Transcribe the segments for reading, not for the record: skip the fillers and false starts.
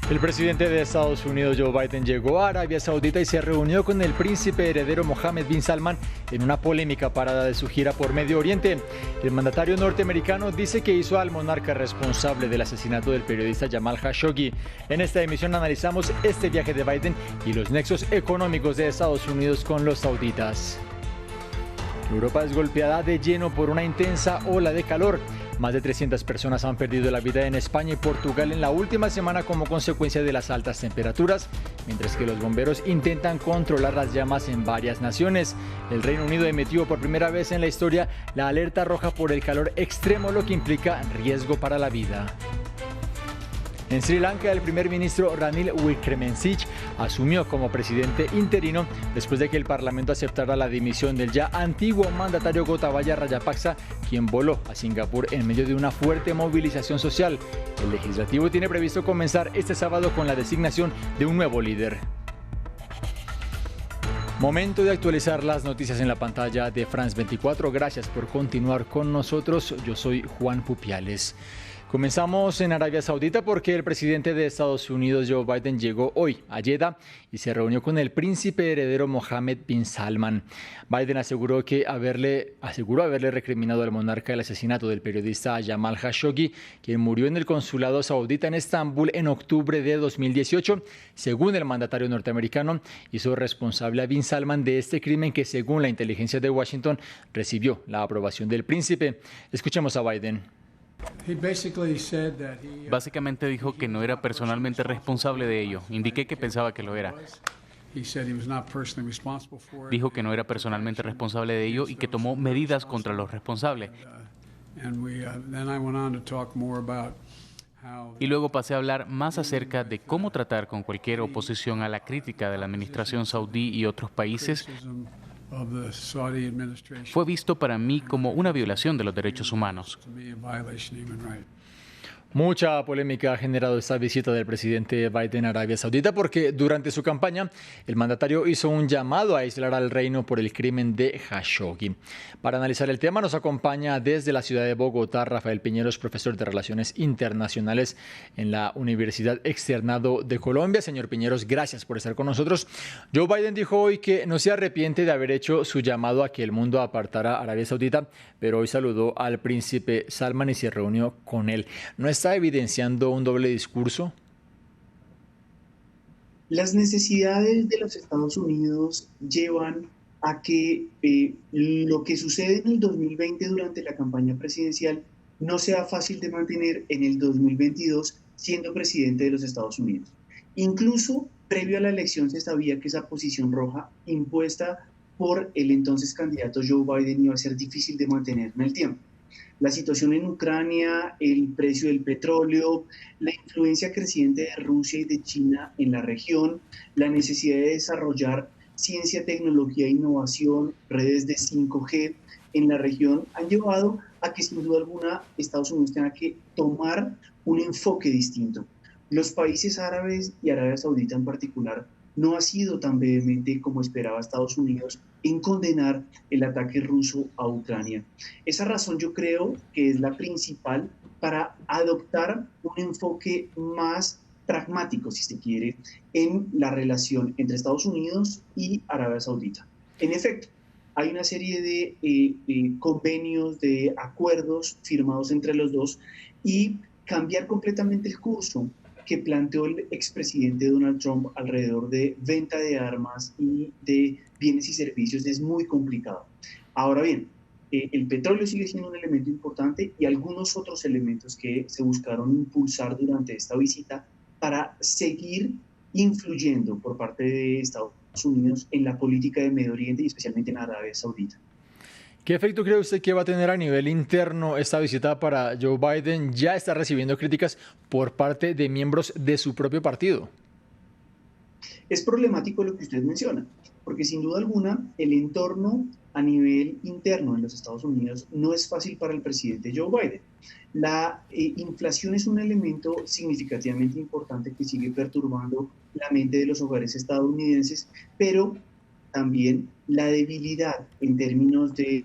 El presidente de Estados Unidos, Joe Biden, llegó a Arabia Saudita y se reunió con el príncipe heredero Mohammed bin Salman en una polémica parada de su gira por Medio Oriente. El mandatario norteamericano dice que hizo al monarca responsable del asesinato del periodista Jamal Khashoggi. En esta emisión analizamos este viaje de Biden y los nexos económicos de Estados Unidos con los sauditas. Europa es golpeada de lleno por una intensa ola de calor. Más de 300 personas han perdido la vida en España y Portugal en la última semana como consecuencia de las altas temperaturas, mientras que los bomberos intentan controlar las llamas en varias naciones. El Reino Unido emitió por primera vez en la historia la alerta roja por el calor extremo, lo que implica riesgo para la vida. En Sri Lanka, el primer ministro Ranil Wickremesinghe asumió como presidente interino después de que el parlamento aceptara la dimisión del ya antiguo mandatario Gotabaya Rajapaksa, quien voló a Singapur en medio de una fuerte movilización social. El legislativo tiene previsto comenzar este sábado con la designación de un nuevo líder. Momento de actualizar las noticias en la pantalla de France 24. Gracias por continuar con nosotros. Yo soy Juan Pupiales. Comenzamos en Arabia Saudita porque el presidente de Estados Unidos, Joe Biden, llegó hoy a Jeddah y se reunió con el príncipe heredero Mohammed bin Salman. Biden aseguró haberle recriminado al monarca el asesinato del periodista Jamal Khashoggi, quien murió en el consulado saudita en Estambul en octubre de 2018. Según el mandatario norteamericano, hizo responsable a bin Salman de este crimen que, según la inteligencia de Washington, recibió la aprobación del príncipe. Escuchemos a Biden. Básicamente dijo que no era personalmente responsable de ello. Indiqué que pensaba que lo era. Dijo que no era personalmente responsable de ello y que tomó medidas contra los responsables. Y luego pasé a hablar más acerca de cómo tratar con cualquier oposición a la crítica de la administración saudí y otros países. Fue visto para mí como una violación de los derechos humanos. Mucha polémica ha generado esta visita del presidente Biden a Arabia Saudita porque durante su campaña el mandatario hizo un llamado a aislar al reino por el crimen de Khashoggi. Para analizar el tema nos acompaña desde la ciudad de Bogotá Rafael Piñeros, profesor de Relaciones Internacionales en la Universidad Externado de Colombia. Señor Piñeros, gracias por estar con nosotros. Joe Biden dijo hoy que no se arrepiente de haber hecho su llamado a que el mundo apartara a Arabia Saudita, pero hoy saludó al príncipe Salman y se reunió con él. ¿No está evidenciando un doble discurso? Las necesidades de los Estados Unidos llevan a que lo que sucede en el 2020 durante la campaña presidencial no sea fácil de mantener en el 2022 siendo presidente de los Estados Unidos. Incluso previo a la elección se sabía que esa posición roja impuesta por el entonces candidato Joe Biden iba a ser difícil de mantener en el tiempo. La situación en Ucrania, el precio del petróleo, la influencia creciente de Rusia y de China en la región, la necesidad de desarrollar ciencia, tecnología e innovación, redes de 5G en la región, han llevado a que sin duda alguna Estados Unidos tenga que tomar un enfoque distinto. Los países árabes y Arabia Saudita en particular no ha sido tan vehemente como esperaba Estados Unidos en condenar el ataque ruso a Ucrania. Esa razón yo creo que es la principal para adoptar un enfoque más pragmático, si se quiere, en la relación entre Estados Unidos y Arabia Saudita. En efecto, hay una serie de convenios, de acuerdos firmados entre los dos y cambiar completamente el curso que planteó el expresidente Donald Trump alrededor de venta de armas y de bienes y servicios es muy complicado. Ahora bien, el petróleo sigue siendo un elemento importante y algunos otros elementos que se buscaron impulsar durante esta visita para seguir influyendo por parte de Estados Unidos en la política de Medio Oriente y especialmente en Arabia Saudita. ¿Qué efecto cree usted que va a tener a nivel interno esta visita para Joe Biden? Ya está recibiendo críticas por parte de miembros de su propio partido. Es problemático lo que usted menciona, porque sin duda alguna el entorno a nivel interno en los Estados Unidos no es fácil para el presidente Joe Biden. La inflación es un elemento significativamente importante que sigue perturbando la mente de los hogares estadounidenses, pero también la debilidad en términos de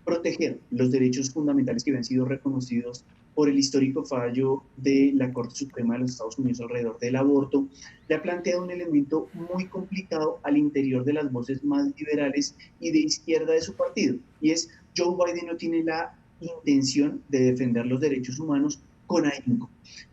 proteger los derechos fundamentales que habían sido reconocidos por el histórico fallo de la Corte Suprema de los Estados Unidos alrededor del aborto, le ha planteado un elemento muy complicado al interior de las voces más liberales y de izquierda de su partido, y es Joe Biden no tiene la intención de defender los derechos humanos con ahínco.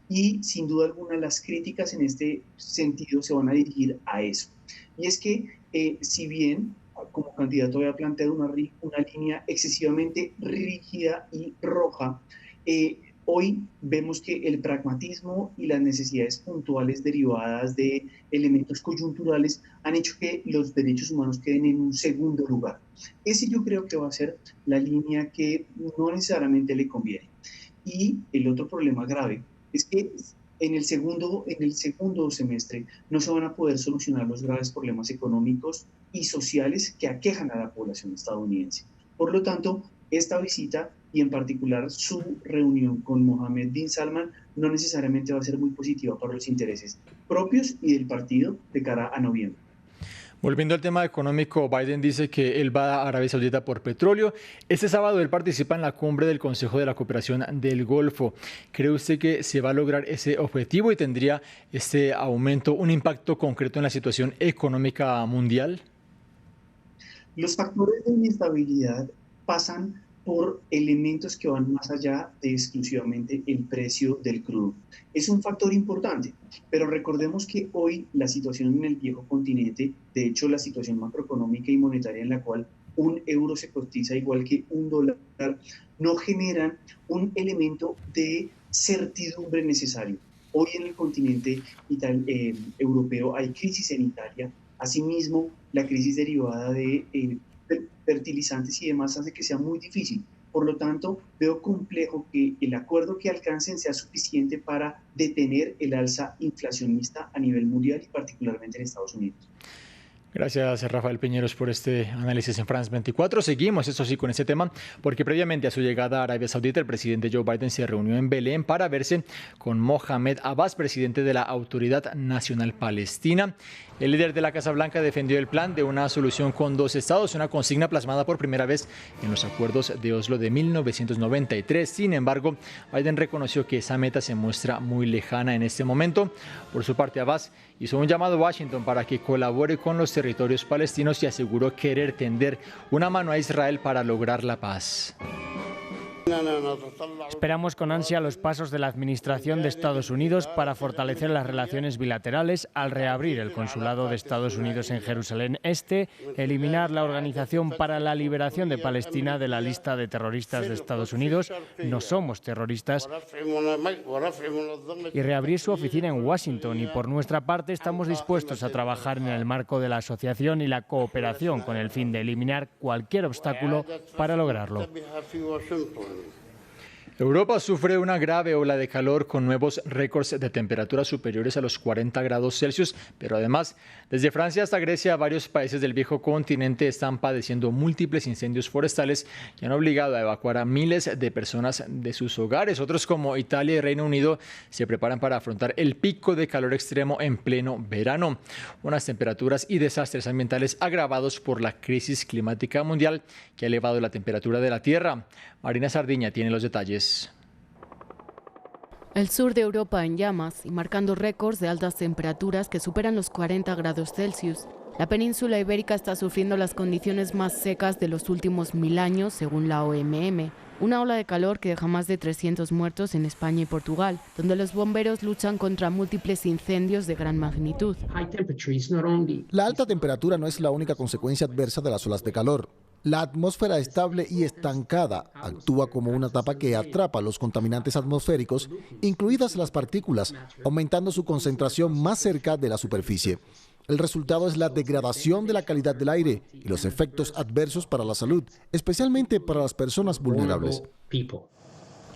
Y sin duda alguna las críticas en este sentido se van a dirigir a eso. Y es que si bien como candidato había planteado una línea excesivamente rígida y roja, hoy vemos que el pragmatismo y las necesidades puntuales derivadas de elementos coyunturales han hecho que los derechos humanos queden en un segundo lugar. Ese yo creo que va a ser la línea que no necesariamente le conviene. Y el otro problema grave es que en el segundo semestre no se van a poder solucionar los graves problemas económicos y sociales que aquejan a la población estadounidense. Por lo tanto, esta visita y en particular su reunión con Mohammed bin Salman no necesariamente va a ser muy positiva para los intereses propios y del partido de cara a noviembre. Volviendo al tema económico, Biden dice que él va a Arabia Saudita por petróleo. Este sábado él participa en la cumbre del Consejo de la Cooperación del Golfo. ¿Cree usted que se va a lograr ese objetivo y tendría este aumento un impacto concreto en la situación económica mundial? Los factores de inestabilidad pasan por elementos que van más allá de exclusivamente el precio del crudo. Es un factor importante, pero recordemos que hoy la situación en el viejo continente, de hecho la situación macroeconómica y monetaria en la cual un euro se cotiza igual que un dólar, no generan un elemento de certidumbre necesario. Hoy en el continente europeo hay crisis en Italia, asimismo la crisis derivada de fertilizantes y demás hace que sea muy difícil. Por lo tanto, veo complejo que el acuerdo que alcancen sea suficiente para detener el alza inflacionista a nivel mundial y particularmente en Estados Unidos. Gracias, Rafael Piñeros, por este análisis en France 24. Seguimos, eso sí, con este tema, porque previamente a su llegada a Arabia Saudita, el presidente Joe Biden se reunió en Belén para verse con Mohamed Abbas, presidente de la Autoridad Nacional Palestina. El líder de la Casa Blanca defendió el plan de una solución con dos estados, una consigna plasmada por primera vez en los acuerdos de Oslo de 1993. Sin embargo, Biden reconoció que esa meta se muestra muy lejana en este momento. Por su parte, Abbas hizo un llamado a Washington para que colabore con los territorios palestinos y aseguró querer tender una mano a Israel para lograr la paz. Esperamos con ansia los pasos de la Administración de Estados Unidos para fortalecer las relaciones bilaterales al reabrir el consulado de Estados Unidos en Jerusalén Este, eliminar la Organización para la Liberación de Palestina de la lista de terroristas de Estados Unidos, no somos terroristas, y reabrir su oficina en Washington. Y por nuestra parte estamos dispuestos a trabajar en el marco de la asociación y la cooperación con el fin de eliminar cualquier obstáculo para lograrlo. Europa sufre una grave ola de calor con nuevos récords de temperaturas superiores a los 40 grados Celsius, pero además, desde Francia hasta Grecia, varios países del viejo continente están padeciendo múltiples incendios forestales que han obligado a evacuar a miles de personas de sus hogares. Otros, como Italia y Reino Unido, se preparan para afrontar el pico de calor extremo en pleno verano. Unas temperaturas y desastres ambientales agravados por la crisis climática mundial que ha elevado la temperatura de la Tierra. Marina Sardiña tiene los detalles. El sur de Europa en llamas y marcando récords de altas temperaturas que superan los 40 grados Celsius. La península ibérica está sufriendo las condiciones más secas de los últimos 1000 años, según la OMM. Una ola de calor que deja más de 300 muertos en España y Portugal, donde los bomberos luchan contra múltiples incendios de gran magnitud. La alta temperatura no es la única consecuencia adversa de las olas de calor. La atmósfera estable y estancada actúa como una tapa que atrapa los contaminantes atmosféricos, incluidas las partículas, aumentando su concentración más cerca de la superficie. El resultado es la degradación de la calidad del aire y los efectos adversos para la salud, especialmente para las personas vulnerables.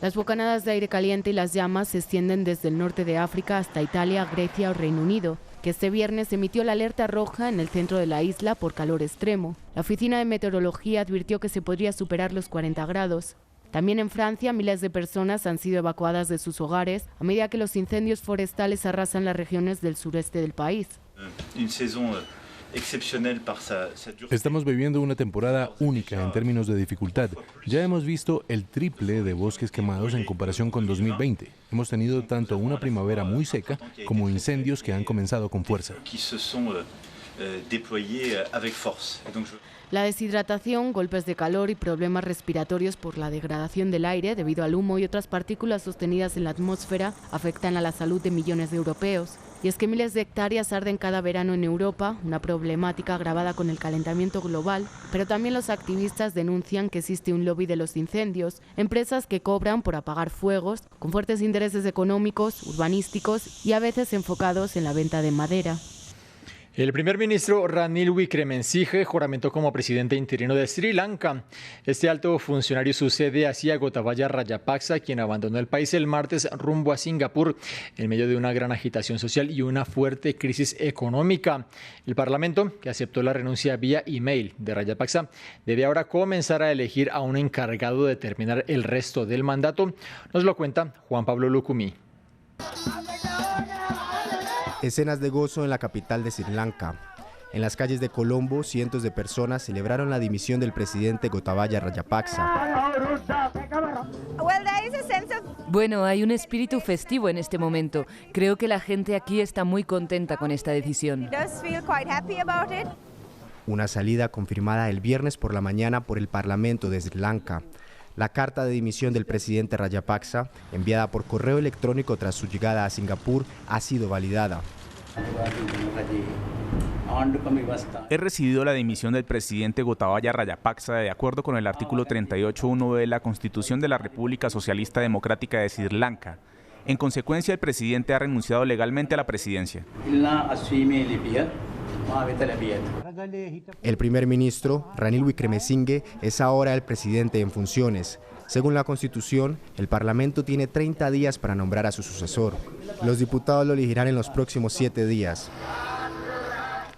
Las bocanadas de aire caliente y las llamas se extienden desde el norte de África hasta Italia, Grecia o Reino Unido, que este viernes emitió la alerta roja en el centro de la isla por calor extremo. La Oficina de Meteorología advirtió que se podría superar los 40 grados. También en Francia, miles de personas han sido evacuadas de sus hogares a medida que los incendios forestales arrasan las regiones del sureste del país. Estamos viviendo una temporada única en términos de dificultad. Ya hemos visto el triple de bosques quemados en comparación con 2020. Hemos tenido tanto una primavera muy seca como incendios que han comenzado con fuerza. La deshidratación, golpes de calor y problemas respiratorios por la degradación del aire debido al humo y otras partículas sostenidas en la atmósfera afectan a la salud de millones de europeos. Y es que miles de hectáreas arden cada verano en Europa, una problemática agravada con el calentamiento global, pero también los activistas denuncian que existe un lobby de los incendios, empresas que cobran por apagar fuegos, con fuertes intereses económicos, urbanísticos y a veces enfocados en la venta de madera. El primer ministro Ranil Wickremesinghe juramentó como presidente interino de Sri Lanka. Este alto funcionario sucede a Gotabaya Rajapaksa, quien abandonó el país el martes rumbo a Singapur en medio de una gran agitación social y una fuerte crisis económica. El Parlamento, que aceptó la renuncia vía email de Rajapaksa, debe ahora comenzar a elegir a un encargado de terminar el resto del mandato. Nos lo cuenta Juan Pablo Lucumí. Escenas de gozo en la capital de Sri Lanka. En las calles de Colombo, cientos de personas celebraron la dimisión del presidente Gotabaya Rajapaksa. Bueno, hay un espíritu festivo en este momento. Creo que la gente aquí está muy contenta con esta decisión. Una salida confirmada el viernes por la mañana por el Parlamento de Sri Lanka. La carta de dimisión del presidente Rajapaksa, enviada por correo electrónico tras su llegada a Singapur, ha sido validada. He recibido la dimisión del presidente Gotabaya Rajapaksa de acuerdo con el artículo 38.1 de la Constitución de la República Socialista Democrática de Sri Lanka. En consecuencia, el presidente ha renunciado legalmente a la presidencia. El primer ministro, Ranil Wickremesinghe, es ahora el presidente en funciones. Según la Constitución, el Parlamento tiene 30 días para nombrar a su sucesor. Los diputados lo elegirán en los próximos 7 días.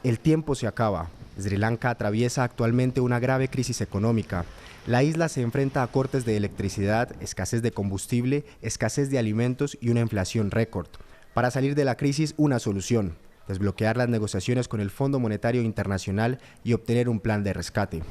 El tiempo se acaba. Sri Lanka atraviesa actualmente una grave crisis económica. La isla se enfrenta a cortes de electricidad, escasez de combustible, escasez de alimentos y una inflación récord. Para salir de la crisis, una solución: desbloquear las negociaciones con el Fondo Monetario Internacional y obtener un plan de rescate.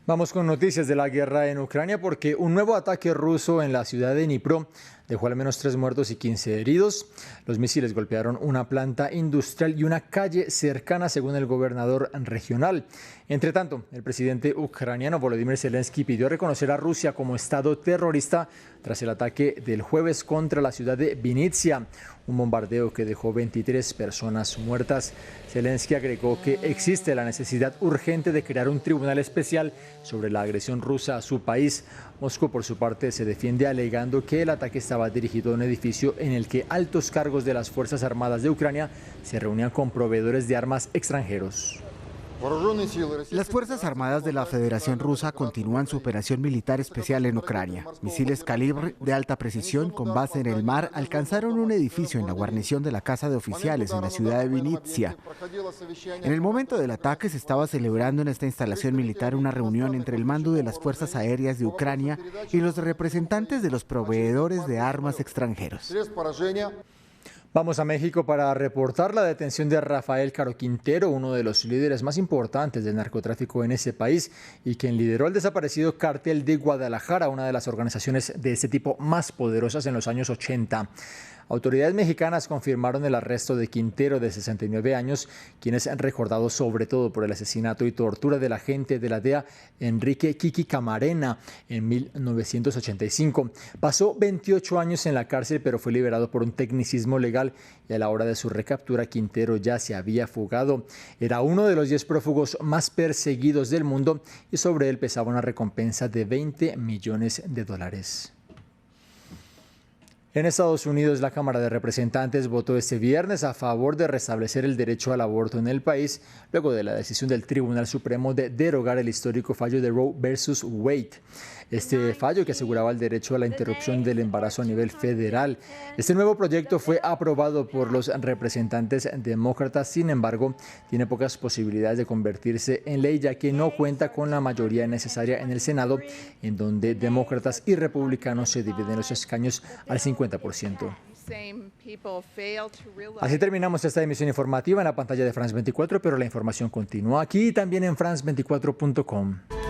Vamos con noticias de la guerra en Ucrania porque un nuevo ataque ruso en la ciudad de Dnipro dejó al menos 3 muertos y 15 heridos. Los misiles golpearon una planta industrial y una calle cercana, según el gobernador regional. Entre tanto, el presidente ucraniano Volodymyr Zelensky pidió reconocer a Rusia como Estado terrorista tras el ataque del jueves contra la ciudad de Vinnytsia, un bombardeo que dejó 23 personas muertas. Zelensky agregó que existe la necesidad urgente de crear un tribunal especial sobre la agresión rusa a su país. Moscú, por su parte, se defiende alegando que el ataque estaba dirigido a un edificio en el que altos cargos de las Fuerzas Armadas de Ucrania se reunían con proveedores de armas extranjeros. Las Fuerzas Armadas de la Federación Rusa continúan su operación militar especial en Ucrania. Misiles calibre de alta precisión con base en el mar alcanzaron un edificio en la guarnición de la Casa de Oficiales en la ciudad de Vinnytsia. En el momento del ataque se estaba celebrando en esta instalación militar una reunión entre el mando de las Fuerzas Aéreas de Ucrania y los representantes de los proveedores de armas extranjeros. Vamos a México para reportar la detención de Rafael Caro Quintero, uno de los líderes más importantes del narcotráfico en ese país y quien lideró el desaparecido Cártel de Guadalajara, una de las organizaciones de este tipo más poderosas en los años 80. Autoridades mexicanas confirmaron el arresto de Quintero, de 69 años, quien es recordado sobre todo por el asesinato y tortura del agente de la DEA Enrique Kiki Camarena en 1985. Pasó 28 años en la cárcel, pero fue liberado por un tecnicismo legal y a la hora de su recaptura Quintero ya se había fugado. Era uno de los 10 prófugos más perseguidos del mundo y sobre él pesaba una recompensa de $20 millones. En Estados Unidos, la Cámara de Representantes votó este viernes a favor de restablecer el derecho al aborto en el país, luego de la decisión del Tribunal Supremo de derogar el histórico fallo de Roe versus Wade. Este fallo, que aseguraba el derecho a la interrupción del embarazo a nivel federal. Este nuevo proyecto fue aprobado por los representantes demócratas, sin embargo, tiene pocas posibilidades de convertirse en ley, ya que no cuenta con la mayoría necesaria en el Senado, en donde demócratas y republicanos se dividen los escaños al 50%. Así terminamos esta emisión informativa en la pantalla de France 24, pero la información continúa aquí y también en france24.com.